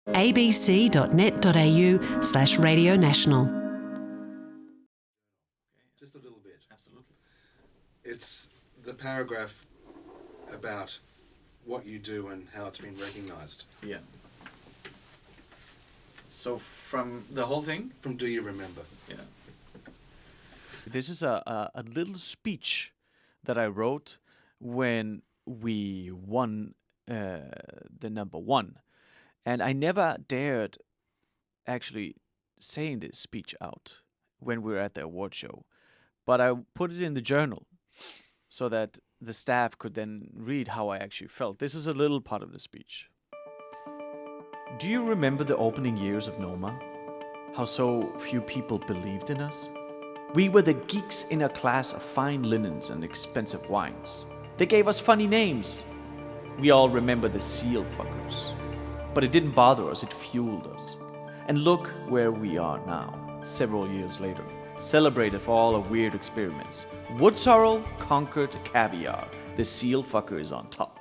abc.net.au/Radio National. Just a little bit. Absolutely. It's the paragraph about what you do and how it's been recognised. Yeah. So from the whole thing? From Do You Remember? Yeah. This is a little speech that I wrote when we won the number one. And I never dared actually saying this speech out when we were at the award show. But I put it in the journal so that the staff could then read how I actually felt. This is a little part of the speech. Do you remember the opening years of Noma? How so few people believed in us? We were the geeks in a class of fine linens and expensive wines. They gave us funny names. We all remember the seal fuckers. But it didn't bother us, it fueled us. And look where we are now, several years later. Celebrated for all our weird experiments. Wood sorrel conquered caviar. The seal fucker is on top.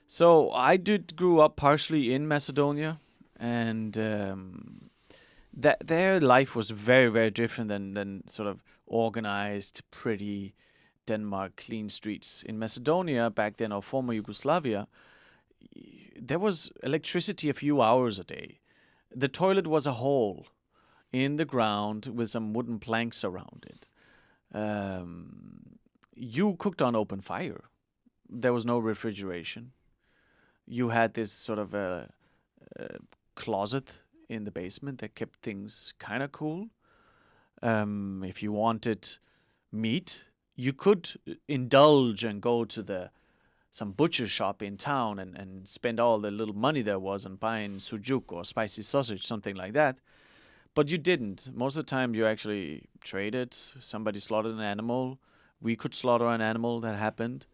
So I grew up partially in Macedonia, and that their life was very, very different than sort of organized, pretty Denmark, clean streets. In Macedonia back then, or former Yugoslavia, there was electricity a few hours a day. The toilet was a hole in the ground with some wooden planks around it. You cooked on open fire. There was no refrigeration. You had this sort of a closet in the basement that kept things kind of cool. If you wanted meat, you could indulge and go to some butcher shop in town and spend all the little money there was on buying sujuk or spicy sausage, something like that. But you didn't. Most of the time you actually traded. Somebody slaughtered an animal. We could slaughter an animal. That happened.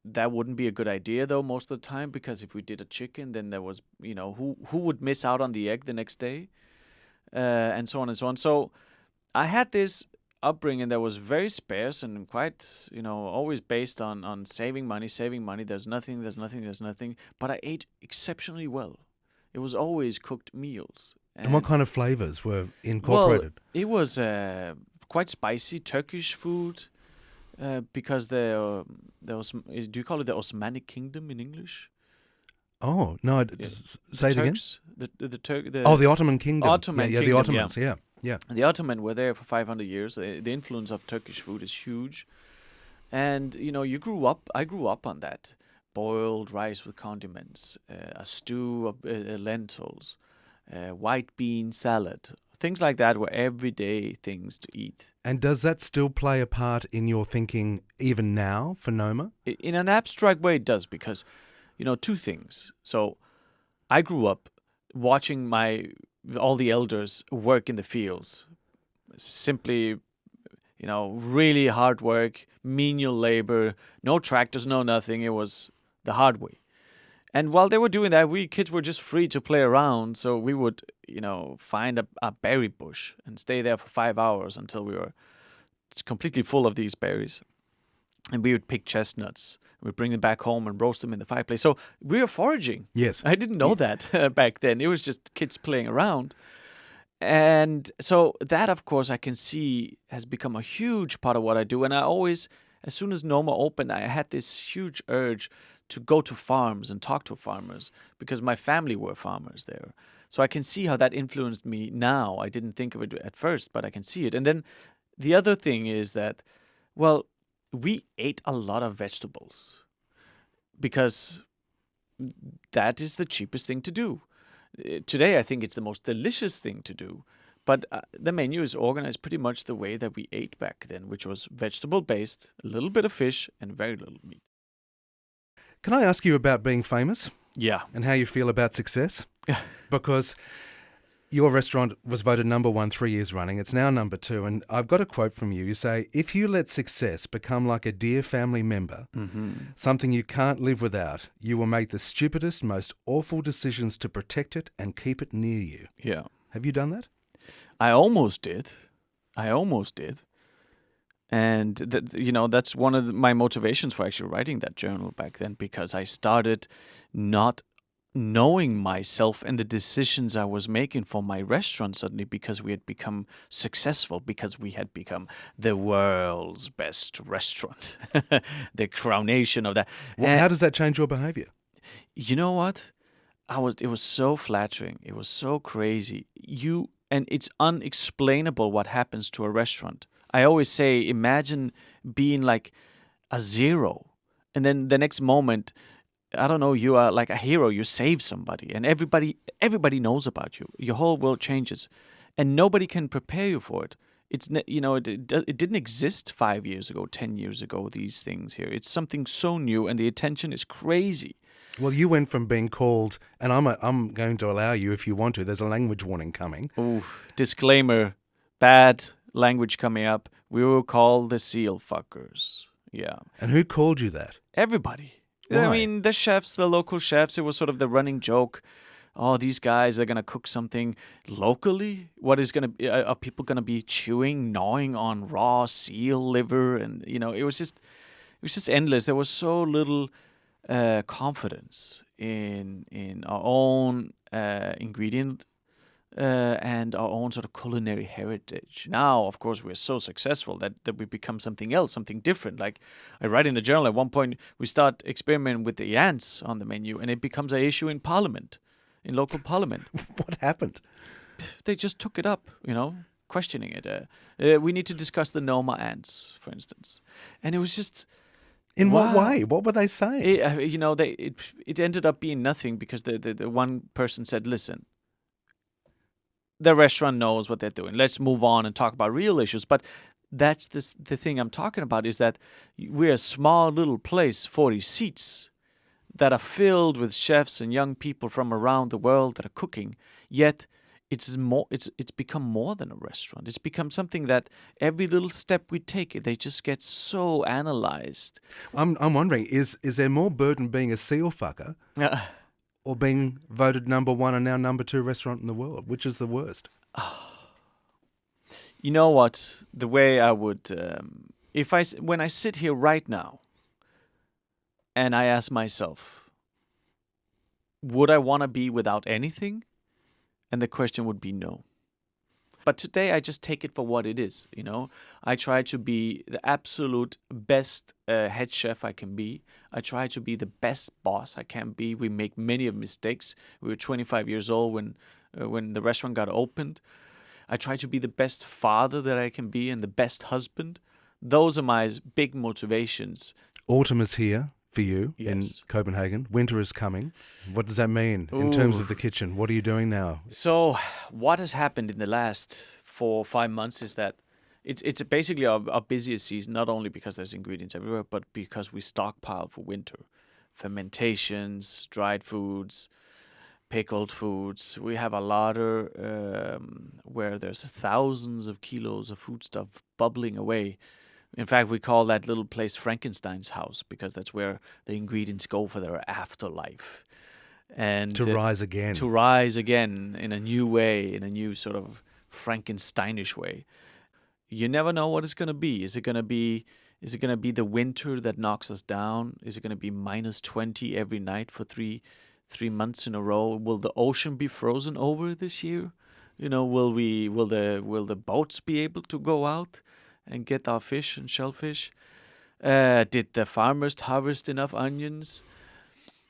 That wouldn't be a good idea though most of the time, because if we did a chicken, then there was, who would miss out on the egg the next day, and so on and so on. So I had this upbringing that was very sparse and quite, always based on saving money. There's nothing. But I ate exceptionally well. It was always cooked meals. And what kind of flavors were incorporated? Well, it was quite spicy Turkish food. Because do you call it the Osmanic Kingdom in English? Oh no! Yeah. Say it again. The Ottoman Kingdom. Ottoman Kingdom, the Ottomans. Yeah. The Ottoman were there for 500 years. The influence of Turkish food is huge, and I grew up on that. Boiled rice with condiments, a stew of lentils, white bean salad. Things like that were everyday things to eat. And does that still play a part in your thinking even now for Noma? In an abstract way, it does, because, two things. So I grew up watching all the elders work in the fields. Simply, really hard work, menial labor, no tractors, no nothing. It was the hard way. And while they were doing that, we kids were just free to play around. So we would, find a berry bush and stay there for 5 hours until we were completely full of these berries. And we would pick chestnuts. We'd bring them back home and roast them in the fireplace. So we were foraging. Yes. I didn't know that back then. It was just kids playing around. And so that, of course, I can see has become a huge part of what I do. And I always, as soon as Noma opened, I had this huge urge to go to farms and talk to farmers, because my family were farmers there. So I can see how that influenced me now. I didn't think of it at first, but I can see it. And then the other thing is that, we ate a lot of vegetables because that is the cheapest thing to do. Today, I think it's the most delicious thing to do. But the menu is organized pretty much the way that we ate back then, which was vegetable-based, a little bit of fish, and very little meat. Can I ask you about being famous? Yeah. And how you feel about success? Because your restaurant was voted number 1 3 years running. It's now number 2. And I've got a quote from you. You say, if you let success become like a dear family member, something you can't live without, you will make the stupidest, most awful decisions to protect it and keep it near you. Yeah. Have you done that? I almost did. And that's one of my motivations for actually writing that journal back then, because I started not knowing myself and the decisions I was making for my restaurant suddenly, because we had become successful, because we had become the world's best restaurant, the coronation of that. Well, how does that change your behavior? You know what? It was so flattering. It was so crazy. And it's unexplainable what happens to a restaurant. I always say, imagine being like a zero, and then the next moment, I don't know, you are like a hero. You save somebody, and everybody knows about you. Your whole world changes, and nobody can prepare you for it. It didn't exist 5 years ago, 10 years ago. These things here, it's something so new, and the attention is crazy. Well, you went from being called, and I'm going to allow you if you want to. There's a language warning coming. Ooh, disclaimer: bad language coming up. We were called the seal fuckers. Yeah. And who called you that? Everybody. Why? I mean, the chefs, the local chefs. It was sort of the running joke. Oh, these guys are gonna cook something locally. What is are people gonna be gnawing on raw seal liver? And it was just endless. There was so little confidence in our own ingredient and our own sort of culinary heritage. Now, of course, we're so successful that we become something else, something different. Like I write in the journal, at one point we start experimenting with the ants on the menu, and it becomes an issue in Parliament, in local Parliament. What happened? They just took it up, questioning it. We need to discuss the Noma ants, for instance, and it was just. In wow. what way? What were they saying? It ended up being nothing, because the one person said, "Listen, the restaurant knows what they're doing. Let's move on and talk about real issues." But that's the thing I'm talking about, is that we're a small little place, 40 seats, that are filled with chefs and young people from around the world that are cooking. Yet it's become more than a restaurant. It's become something that every little step we take, they just get so analyzed. I'm wondering, is there more burden being a seal fucker or being voted number 1 and now number 2 restaurant in the world? Which is the worst? You know what? The way I would, when I sit here right now, and I ask myself, would I want to be without anything? And the question would be no. But today I just take it for what it is, I try to be the absolute best head chef I can be. I try to be the best boss I can be. We make many mistakes. We were 25 years old when the restaurant got opened. I try to be the best father that I can be, and the best husband. Those are my big motivations. Autumn is here for you in Copenhagen. Winter is coming. What does that mean in terms of the kitchen? What are you doing now? So what has happened in the last 4 or 5 months is that it's basically our busiest season, not only because there's ingredients everywhere, but because we stockpile for winter. Fermentations, dried foods, pickled foods. We have a larder where there's thousands of kilos of foodstuff bubbling away. In fact, we call that little place Frankenstein's house, because that's where the ingredients go for their afterlife. And to rise again. To rise again in a new way, in a new sort of Frankensteinish way. You never know what it's going to be. Is it going to be the winter that knocks us down? Is it going to be -20 every night for three months in a row? Will the ocean be frozen over this year? Will the boats be able to go out and get our fish and shellfish? Did the farmers harvest enough onions?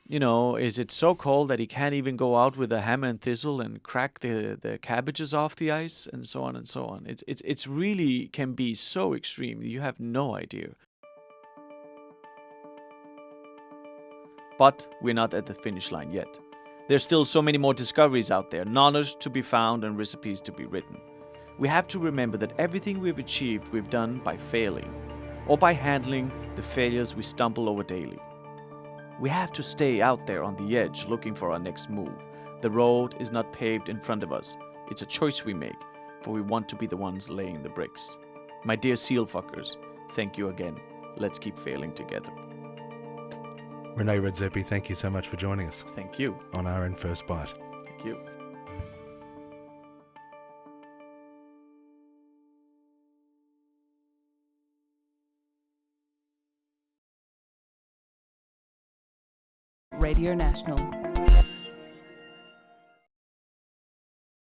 Is it so cold that he can't even go out with a hammer and thistle and crack the cabbages off the ice, and so on and so on? It's really can be so extreme. You have no idea. But we're not at the finish line yet. There's still so many more discoveries out there, knowledge to be found and recipes to be written. We have to remember that everything we've achieved, we've done by failing, or by handling the failures we stumble over daily. We have to stay out there on the edge looking for our next move. The road is not paved in front of us. It's a choice we make, for we want to be the ones laying the bricks. My dear seal fuckers, thank you again. Let's keep failing together. René Redzepi, thank you so much for joining us. Thank you. On RN First Bite. Thank you. Radio National.